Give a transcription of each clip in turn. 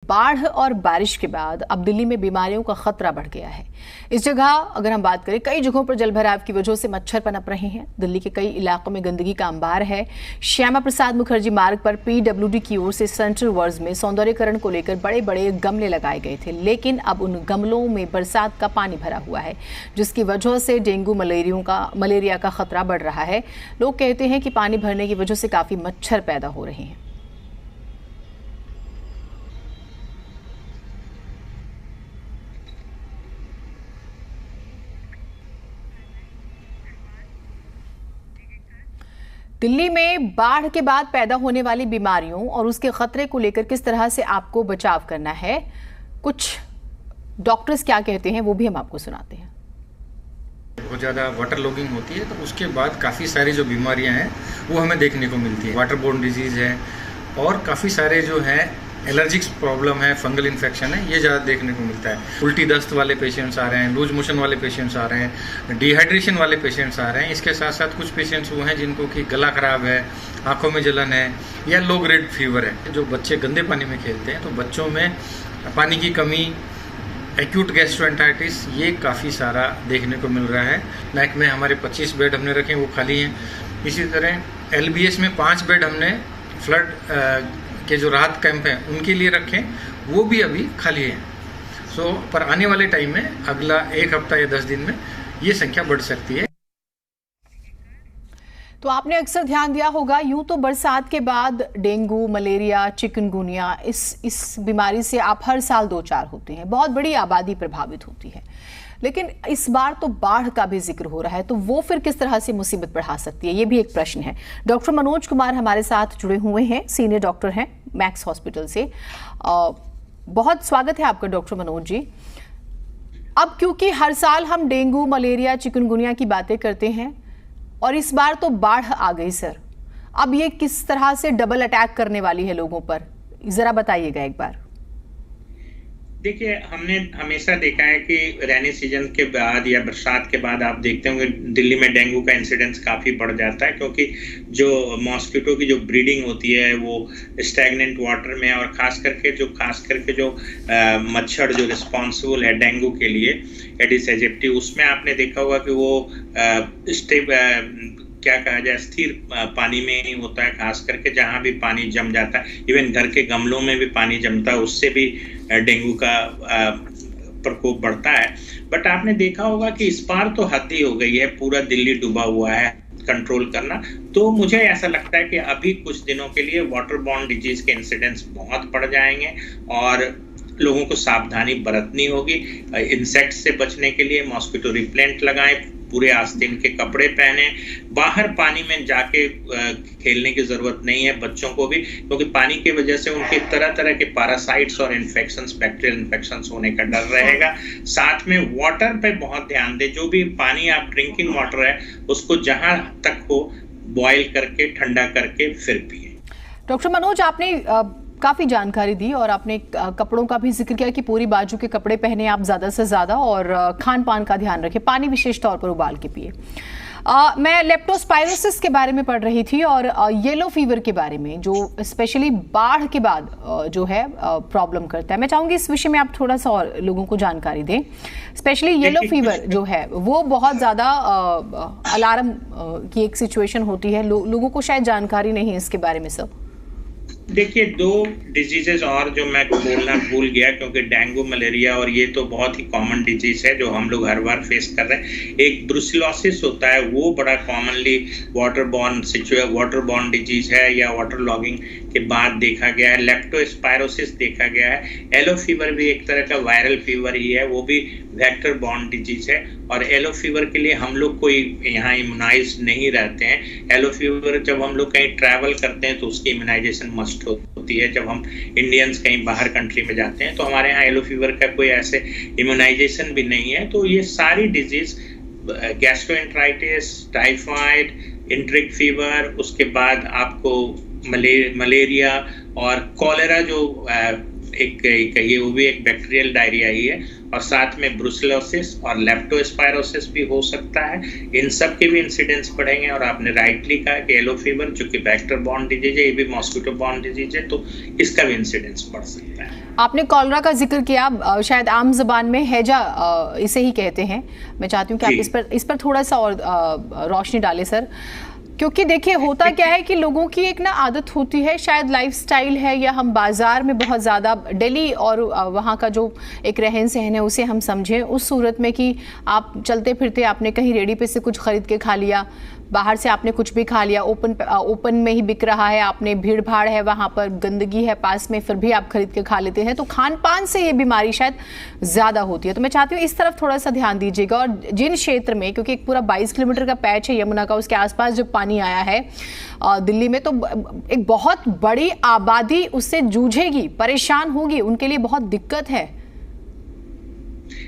बाढ़ और बारिश के बाद अब दिल्ली में बीमारियों का खतरा बढ़ गया है। इस जगह अगर हम बात करें, कई जगहों पर जलभराव की वजह से मच्छर पनप रहे हैं। दिल्ली के कई इलाकों में गंदगी का अंबार है। श्यामा प्रसाद मुखर्जी मार्ग पर पीडब्ल्यूडी की ओर से सेंट्रल वर्ल्ड में सौंदर्यीकरण को लेकर बड़े बड़े गमले लगाए गए थे, लेकिन अब उन गमलों में बरसात का पानी भरा हुआ है, जिसकी वजह से डेंगू मलेरिया का खतरा बढ़ रहा है। लोग कहते हैं कि पानी भरने की वजह से काफी मच्छर पैदा हो रहे हैं। दिल्ली में बाढ़ के बाद पैदा होने वाली बीमारियों और उसके खतरे को लेकर किस तरह से आपको बचाव करना है, कुछ डॉक्टर्स क्या कहते हैं वो भी हम आपको सुनाते हैं। बहुत ज़्यादा वाटर लॉगिंग होती है तो उसके बाद काफ़ी सारी जो बीमारियां हैं वो हमें देखने को मिलती है। वाटर बोर्न डिजीज़ है और काफ़ी सारे जो है एलर्जिक प्रॉब्लम है, फंगल इन्फेक्शन है, ये ज़्यादा देखने को मिलता है। उल्टी दस्त वाले पेशेंट्स आ रहे हैं, लूज मोशन वाले पेशेंट्स आ रहे हैं, डिहाइड्रेशन वाले पेशेंट्स आ रहे हैं। इसके साथ साथ कुछ पेशेंट्स वो हैं जिनको कि गला खराब है, आँखों में जलन है या लो ग्रेड फीवर है। जो बच्चे गंदे पानी में खेलते हैं तो बच्चों में पानी की कमी, एक्यूट गैस्ट्रोएंटाइटिस, ये काफ़ी सारा देखने को मिल रहा है। नाइक में हमारे 25 बेड हमने रखे, वो खाली हैं। इसी तरह LBS में 5 बेड हमने फ्लड के जो राहत कैंप हैं उनके लिए रखें, वो भी अभी खाली हैं। पर आने वाले टाइम में अगला 1 हफ्ता या 10 दिन में ये संख्या बढ़ सकती है। तो आपने अक्सर ध्यान दिया होगा, यूं तो बरसात के बाद डेंगू, मलेरिया, चिकनगुनिया, इस बीमारी से आप हर साल 2-4 होते हैं। बहुत बड़ी आबादी प्रभावित होती है, लेकिन इस बार तो बाढ़ का भी जिक्र हो रहा है, तो वो फिर किस तरह से मुसीबत बढ़ा सकती है, ये भी एक प्रश्न है। डॉक्टर मनोज कुमार हमारे साथ जुड़े हुए हैं, सीनियर डॉक्टर हैं मैक्स हॉस्पिटल से। बहुत स्वागत है आपका डॉक्टर मनोज जी। अब क्योंकि हर साल हम डेंगू, मलेरिया, चिकनगुनिया की बातें करते हैं और इस बार तो बाढ़ आ गई सर, अब ये किस तरह से डबल अटैक करने वाली है लोगों पर, जरा बताइएगा एक बार। देखिए, हमने हमेशा देखा है कि रेनी सीजन के बाद या बरसात के बाद आप देखते होंगे दिल्ली में डेंगू का इंसिडेंस काफ़ी बढ़ जाता है, क्योंकि जो मॉस्किटो की जो ब्रीडिंग होती है वो स्टैग्नेंट वाटर में, और खास करके जो मच्छर जो रिस्पॉन्सिबल है डेंगू के लिए, एडिस एजिप्टी, उसमें आपने देखा होगा कि वो क्या कहा जाए, स्थिर पानी में ही होता है। खास करके जहाँ भी पानी जम जाता है, इवन घर के गमलों में भी पानी जमता है, उससे भी डेंगू का प्रकोप बढ़ता है। बट आपने देखा होगा कि इस बार तो हद ही हो गई है, पूरा दिल्ली डूबा हुआ है, कंट्रोल करना। तो मुझे ऐसा लगता है कि अभी कुछ दिनों के लिए वाटर बॉर्न डिजीज के इंसिडेंट्स बहुत बढ़ जाएंगे और लोगों को सावधानी बरतनी होगी। इंसेक्ट से बचने के लिए मॉस्किटो रिपेलेंट लगाएं, पूरे आस्तीन के कपड़े पहने, बाहर पानी में जाके खेलने की जरूरत नहीं है बच्चों को भी, क्योंकि पानी की वजह से उनके तरह तरह के पैरासाइट्स और इन्फेक्शंस, बैक्टीरियल इन्फेक्शंस होने का डर रहेगा। साथ में वाटर पे बहुत ध्यान दें, जो भी पानी आप ड्रिंकिंग वाटर है उसको जहां तक हो बॉयल करके, ठंडा करके फिर पिए। डॉक्टर मनोज, आपने काफ़ी जानकारी दी और आपने कपड़ों का भी जिक्र किया कि पूरी बाजू के कपड़े पहने आप ज़्यादा से ज़्यादा, और खान पान का ध्यान रखें, पानी विशेष तौर पर उबाल के पिए। मैं लेप्टोस्पायरोसिस के बारे में पढ़ रही थी और येलो फीवर के बारे में, जो स्पेशली बाढ़ के बाद जो है प्रॉब्लम करता है। मैं चाहूँगी इस विषय में आप थोड़ा सा और लोगों को जानकारी दें। स्पेशली येलो फीवर जो है वो बहुत ज़्यादा अलार्म की एक सिचुएशन होती है, लोगों को शायद जानकारी नहीं है इसके बारे में सब। देखिए, 2 डिजीजेस और जो मैं बोलना भूल गया, क्योंकि डेंगू, मलेरिया और ये तो बहुत ही कॉमन डिजीज है जो हम लोग हर बार फेस कर रहे हैं। एक ब्रुसिलोसिस होता है, वो बड़ा कॉमनली वाटर बॉर्न डिजीज है या वाटर लॉगिंग के बाद देखा गया है। लेप्टोस्पायरोसिस देखा गया है। येलो फीवर भी एक तरह का वायरल फीवर ही है, वो भी वेक्टर बॉर्न डिजीज है। और येलो फीवर के लिए हम लोग कोई यहाँ इम्यूनाइज नहीं रहते हैं। येलो फीवर जब हम लोग कहीं ट्रैवल करते हैं तो उसकी इम्यूनाइजेशन मस्ट होती है। जब हम इंडियंस कहीं बाहर कंट्री में जाते हैं तो हमारे यहाँ येलो फीवर का कोई ऐसे इम्यूनाइजेशन भी नहीं है। तो ये सारी डिजीज, गैस्ट्रोएंटराइटिस, टाइफाइड, इंट्रिक फीवर, उसके बाद आपको मलेरिया और कॉलेरा जो एक कहिए वो भी एक बैक्टीरियल डायरिया ही है, और साथ में ब्रुसेलोसिस और लेप्टोस्पायरोसिस भी हो सकता है। इन सब के भी इंसिडेंस बढ़ेंगे। और आपने राइटली कहा कि येलो फीवर जो कि वेक्टर बॉर्न डिजीज है, ये भी मॉस्किटो बॉर्न डिजीज है, तो इसका भी इंसिडेंस बढ़ सकता है। आपने कॉलरा का जिक्र किया, शायद आम जबान में हैजा इसे ही कहते हैं। मैं चाहती हूँ कि आप इस पर थोड़ा सा और रोशनी डालें सर, क्योंकि देखिए होता क्या है कि लोगों की एक ना आदत होती है, शायद लाइफस्टाइल है, या हम बाजार में बहुत ज़्यादा दिल्ली और वहाँ का जो एक रहन सहन है उसे हम समझें उस सूरत में कि आप चलते फिरते आपने कहीं रेडी पे से कुछ खरीद के खा लिया, बाहर से आपने कुछ भी खा लिया, ओपन में ही बिक रहा है, आपने भीड़ भाड़ है वहाँ पर, गंदगी है पास में, फिर भी आप खरीद के खा लेते हैं, तो खान पान से ये बीमारी शायद ज़्यादा होती है। तो मैं चाहती हूँ इस तरफ थोड़ा सा ध्यान दीजिएगा। और जिन क्षेत्र में, क्योंकि एक पूरा 22 किलोमीटर का पैच है यमुना का, उसके आसपास जब पानी आया है दिल्ली में, तो एक बहुत बड़ी आबादी उससे जूझेगी, परेशान होगी, उनके लिए बहुत दिक्कत है।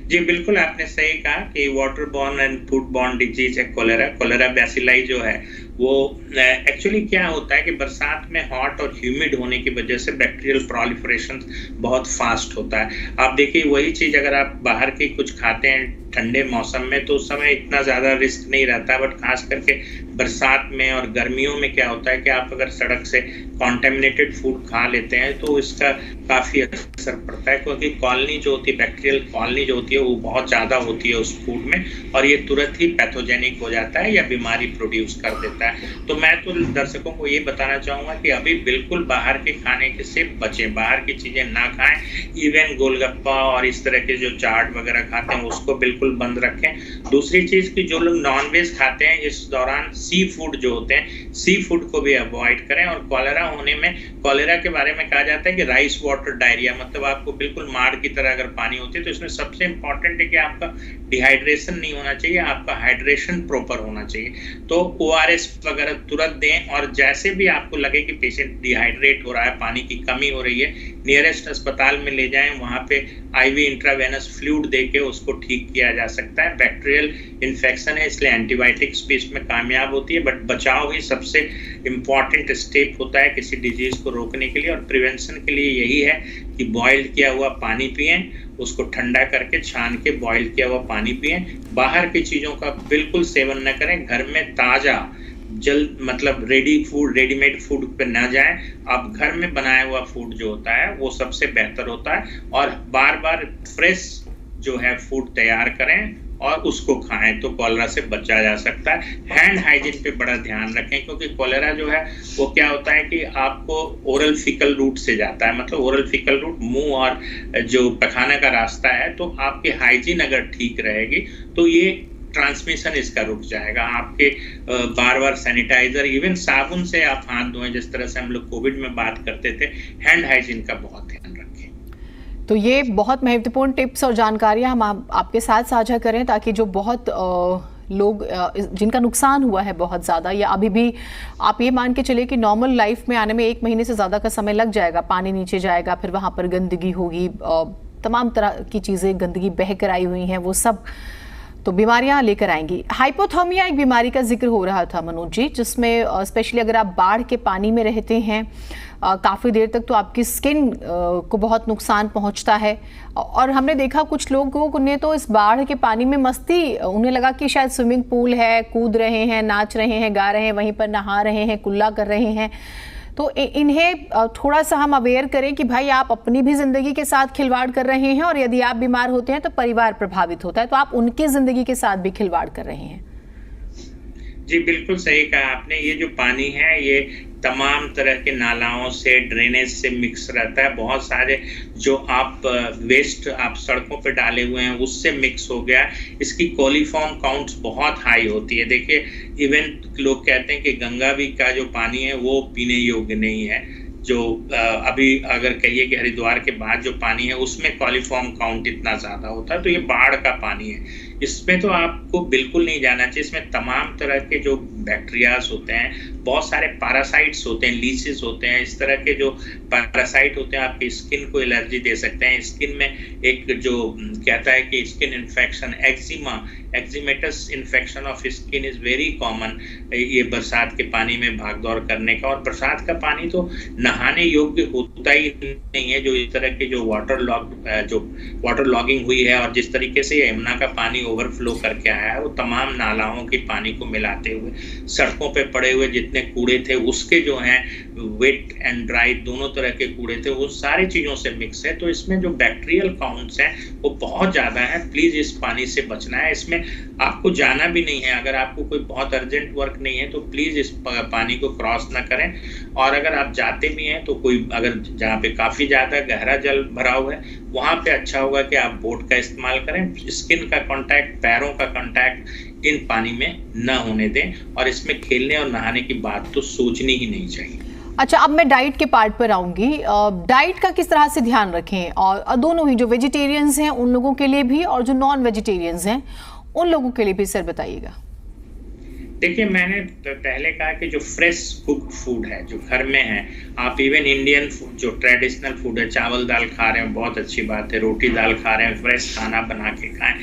जी बिल्कुल, आपने सही कहा कि water borne and food borne disease है कोलेरा बैसिलाई जो है वो एक्चुअली क्या होता है कि बरसात में हॉट और ह्यूमिड होने की वजह से बैक्टीरियल प्रोलिफरेशन बहुत फास्ट होता है। आप देखिए वही चीज अगर आप बाहर की कुछ खाते हैं ठंडे मौसम में तो उस समय इतना ज्यादा रिस्क नहीं रहता, बट खास करके बरसात में और गर्मियों में क्या होता है कि आप अगर सड़क से कॉन्टेमिनेटेड फूड खा लेते हैं तो इसका काफी असर पड़ता है, क्योंकि कॉलोनी जो होती है, बैक्टीरियल कॉलोनी जो होती है वो बहुत ज्यादा होती है उस फूड में, और ये तुरंत ही पैथोजेनिक हो जाता है या बीमारी प्रोड्यूस कर देता है। तो मैं तो दर्शकों को ये बताना चाहूंगा कि अभी बिल्कुल बाहर के खाने से बचें, बाहर की चीजें ना खाएं, इवन गोलगप्पा और इस तरह के जो चाट वगैरह खाते हैं उसको बिल्कुल बंद रखें। दूसरी चीज कि जो लोग नॉनवेज खाते हैं इस दौरान सी फूड जो होते हैं, सी फूड को भी अवॉइड करें। और कॉलेरा होने में, कॉलेरा के बारे में कहा जाता है कि राइस वाटर डायरिया, मतलब आपको बिल्कुल मार की तरह अगर पानी होती है, तो इसमें सबसे इंपॉर्टेंट है कि आपका डिहाइड्रेशन नहीं होना चाहिए, आपका हाइड्रेशन प्रॉपर होना चाहिए। तो ORS वगैरह तुरंत दें, और जैसे भी आपको लगे कि पेशेंट डिहाइड्रेट हो रहा है, पानी की कमी हो रही है, नियरेस्ट अस्पताल में ले जाएं, वहां पे IV इंट्रावेनस फ्लूइड देके उसको ठीक किया जा सकता है। बैक्टीरियल इन्फेक्शन है इसलिए एंटीबायोटिक्स भी इसमें कामयाब होती है, बट बचाव ही सबसे इम्पॉर्टेंट स्टेप होता है किसी डिजीज को रोकने के लिए। और प्रिवेंशन के लिए यही है कि बॉइल्ड किया हुआ पानी पिएं, उसको ठंडा करके छान के बॉइल किया हुआ पानी पिएं, बाहर की चीजों का बिल्कुल सेवन न करें, घर में ताजा मतलब रेडीमेड फूड पे ना जाएं, आप घर में बनाया हुआ फूड जो होता है वो सबसे बेहतर होता है। और बार बार फ्रेश जो है फूड तैयार करें और उसको खाएं, तो कॉलेरा से बचा जा सकता है। हैंड हाइजीन पे बड़ा ध्यान रखें, क्योंकि कॉलेरा जो है वो क्या होता है कि आपको ओरल फीकल रूट से जाता है, मतलब ओरल फीकल रूट मुंह और जो पखाना का रास्ता है, तो आपकी हाइजीन अगर ठीक रहेगी तो ये ट्रांसमिशन इसका रुक जाएगा। आपके बार बार सैनिटाइजर, इवन साबुन से आप हाथ धोएं, जिस तरह से हम लोग कोविड में बात करते थे, हैंड हाइजीन का बहुत ध्यान रखें। तो ये बहुत महत्वपूर्ण टिप्स और जानकारियां हम आपके साथ साझा करें, ताकि जो बहुत लोग जिनका नुकसान हुआ है बहुत ज़्यादा, या अभी भी आप ये मान के चले कि नॉर्मल लाइफ में आने में 1 महीने से ज़्यादा का समय लग जाएगा, पानी नीचे जाएगा, फिर वहाँ पर गंदगी होगी, तमाम तरह की चीज़ें गंदगी बह कर आई हुई हैं, वो सब तो बीमारियां लेकर आएंगी। हाइपोथर्मिया एक बीमारी का जिक्र हो रहा था मनोज जी, जिसमें स्पेशली अगर आप बाढ़ के पानी में रहते हैं काफ़ी देर तक, तो आपकी स्किन को बहुत नुकसान पहुंचता है। और हमने देखा कुछ लोगों ने तो इस बाढ़ के पानी में मस्ती, उन्हें लगा कि शायद स्विमिंग पूल है, कूद रहे हैं, नाच रहे हैं, गा रहे हैं, वहीं पर नहा रहे हैं, कुल्ला कर रहे हैं। तो इन्हें थोड़ा सा हम अवेयर करें कि भाई आप अपनी भी जिंदगी के साथ खिलवाड़ कर रहे हैं, और यदि आप बीमार होते हैं तो परिवार प्रभावित होता है, तो आप उनकी जिंदगी के साथ भी खिलवाड़ कर रहे हैं। जी बिल्कुल सही कहा आपने। ये जो पानी है ये तमाम तरह के नालाओं से, ड्रेनेज से मिक्स रहता है। बहुत सारे जो आप वेस्ट आप सड़कों पे डाले हुए हैं उससे मिक्स हो गया। इसकी कोलिफॉर्म काउंट्स बहुत हाई होती है। देखिए इवन लोग कहते हैं कि गंगा भी का जो पानी है वो पीने योग्य नहीं है। जो अभी अगर कहिए कि हरिद्वार के बाद जो पानी है उसमें कोलिफॉर्म काउंट इतना ज़्यादा होता है। तो ये बाढ़ का पानी है, इसमें तो आपको बिल्कुल नहीं जाना चाहिए। इसमें तमाम तरह के जो बैक्टीरियाज होते हैं, बहुत सारे पैरासाइट्स होते हैं, लीचेस होते हैं, इस तरह के जो पैरासाइट होते हैं आपकी स्किन को एलर्जी दे सकते हैं। स्किन में एक जो कहता है कि skin infection, eczematous infection of skin is very common, ये बरसात के पानी में भागदौड़ करने का। और बरसात का पानी तो नहाने योग्य होता ही नहीं है। जो इस तरह के जो वाटर लॉगिंग हुई है और जिस तरीके से यमुना का पानी ओवरफ्लो करके आया है, वो तमाम नालाओं के पानी को मिलाते हुए सड़कों पे पड़े हुए जितने कूड़े थे उसके जो हैं वेट एंड ड्राई दोनों तरह के कूड़े थे, वो सारी चीज़ों से मिक्स है। तो इसमें जो बैक्टीरियल काउंट्स हैं वो बहुत ज़्यादा है। प्लीज़ इस पानी से बचना है। इसमें आपको जाना भी नहीं है। अगर आपको कोई बहुत अर्जेंट वर्क नहीं है तो प्लीज़ इस पानी को क्रॉस ना करें। और अगर आप जाते भी हैं तो कोई अगर जहाँ पे काफ़ी ज़्यादा गहरा जल भरा हुआ है वहाँ पे अच्छा होगा कि आप बोट का इस्तेमाल करें। स्किन का कांटेक्ट, पैरों का कांटेक्ट इन पानी में न होने दें। और इसमें खेलने और नहाने की बात तो सोचनी ही नहीं चाहिए। अच्छा, अब मैं डाइट के पार्ट पर आऊंगी। डाइट का किस तरह से ध्यान रखें, और दोनों ही जो वेजिटेरियंस हैं उन लोगों के लिए भी और जो नॉन वेजिटेरियंस हैं उन लोगों के लिए भी सर बताइएगा। देखिए, मैंने पहले कहा कि जो फ्रेश कुक फूड है जो घर में है, आप इवन इंडियन फूड जो ट्रेडिशनल फूड है, चावल दाल खा रहे हैं बहुत अच्छी बात है, रोटी दाल खा रहे हैं, फ्रेश खाना बना के खाएं।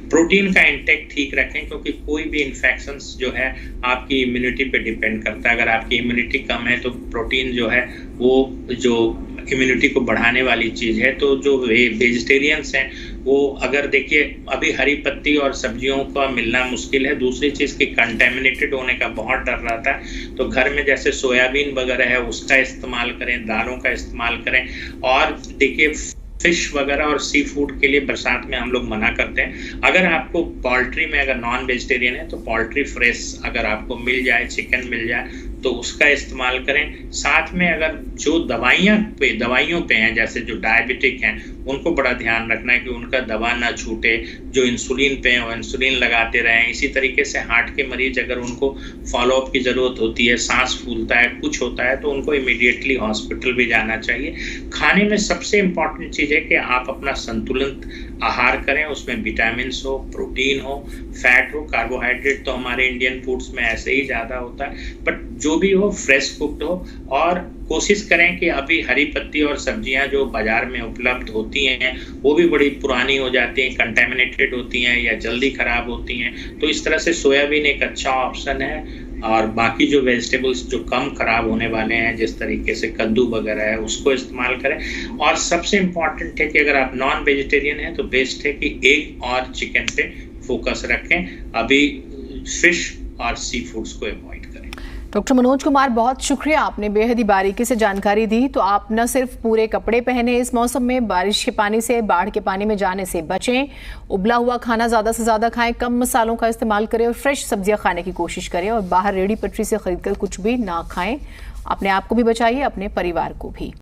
प्रोटीन का इंटेक ठीक रखें, क्योंकि कोई भी इन्फेक्शंस जो है आपकी इम्यूनिटी पे डिपेंड करता है। अगर आपकी इम्यूनिटी कम है तो प्रोटीन जो है वो जो इम्यूनिटी को बढ़ाने वाली चीज़ है। तो जो वेजिटेरियंस हैं वो अगर देखिए अभी हरी पत्ती और सब्जियों का मिलना मुश्किल है। दूसरी चीज़ की कंटेमिनेटेड होने का बहुत डर रहता है। तो घर में जैसे सोयाबीन वगैरह है उसका इस्तेमाल करें, दालों का इस्तेमाल करें। और देखिए फिश वगैरह और सी फूड के लिए बरसात में हम लोग मना करते हैं। अगर आपको पोल्ट्री में अगर नॉन वेजिटेरियन है तो पोल्ट्री फ्रेश अगर आपको मिल जाए, चिकन मिल जाए तो उसका इस्तेमाल करें। साथ में अगर जो दवाइयों पे हैं, जैसे जो डायबिटिक हैं उनको बड़ा ध्यान रखना है कि उनका दवा ना छूटे। जो इंसुलिन पे हैं वो इंसुलिन लगाते रहें। इसी तरीके से हार्ट के मरीज अगर उनको फॉलोअप की ज़रूरत होती है, सांस फूलता है, कुछ होता है, तो उनको इमीडिएटली हॉस्पिटल भी जाना चाहिए। खाने में सबसे इम्पॉर्टेंट चीज़ है कि आप अपना संतुलित आहार करें। उसमें विटामिन्स हो, प्रोटीन हो, फैट हो। कार्बोहाइड्रेट तो हमारे इंडियन फूड्स में ऐसे ही ज़्यादा होता है, बट जो भी हो फ्रेश कुक्ड हो। और कोशिश करें कि अभी हरी पत्ती और सब्जियां जो बाजार में उपलब्ध होती हैं वो भी बड़ी पुरानी हो जाती हैं, कंटेमिनेटेड होती हैं या जल्दी खराब होती हैं। तो इस तरह से सोयाबीन एक अच्छा ऑप्शन है। और बाकी जो वेजिटेबल्स जो कम खराब होने वाले हैं, जिस तरीके से कद्दू वगैरह है, उसको इस्तेमाल करें। और सबसे इम्पॉर्टेंट है कि अगर आप नॉन वेजिटेरियन हैं तो बेस्ट है कि एग और चिकन पे फोकस रखें। अभी फिश और सी फूड्स को अवॉइड करें। डॉक्टर मनोज कुमार, बहुत शुक्रिया, आपने बेहद ही बारीकी से जानकारी दी। तो आप न सिर्फ पूरे कपड़े पहने इस मौसम में, बारिश के पानी से, बाढ़ के पानी में जाने से बचें, उबला हुआ खाना ज़्यादा से ज़्यादा खाएं, कम मसालों का इस्तेमाल करें और फ्रेश सब्जियां खाने की कोशिश करें, और बाहर रेडी पटरी से खरीद कर कुछ भी ना खाएं। अपने आप को भी बचाइए, अपने परिवार को भी।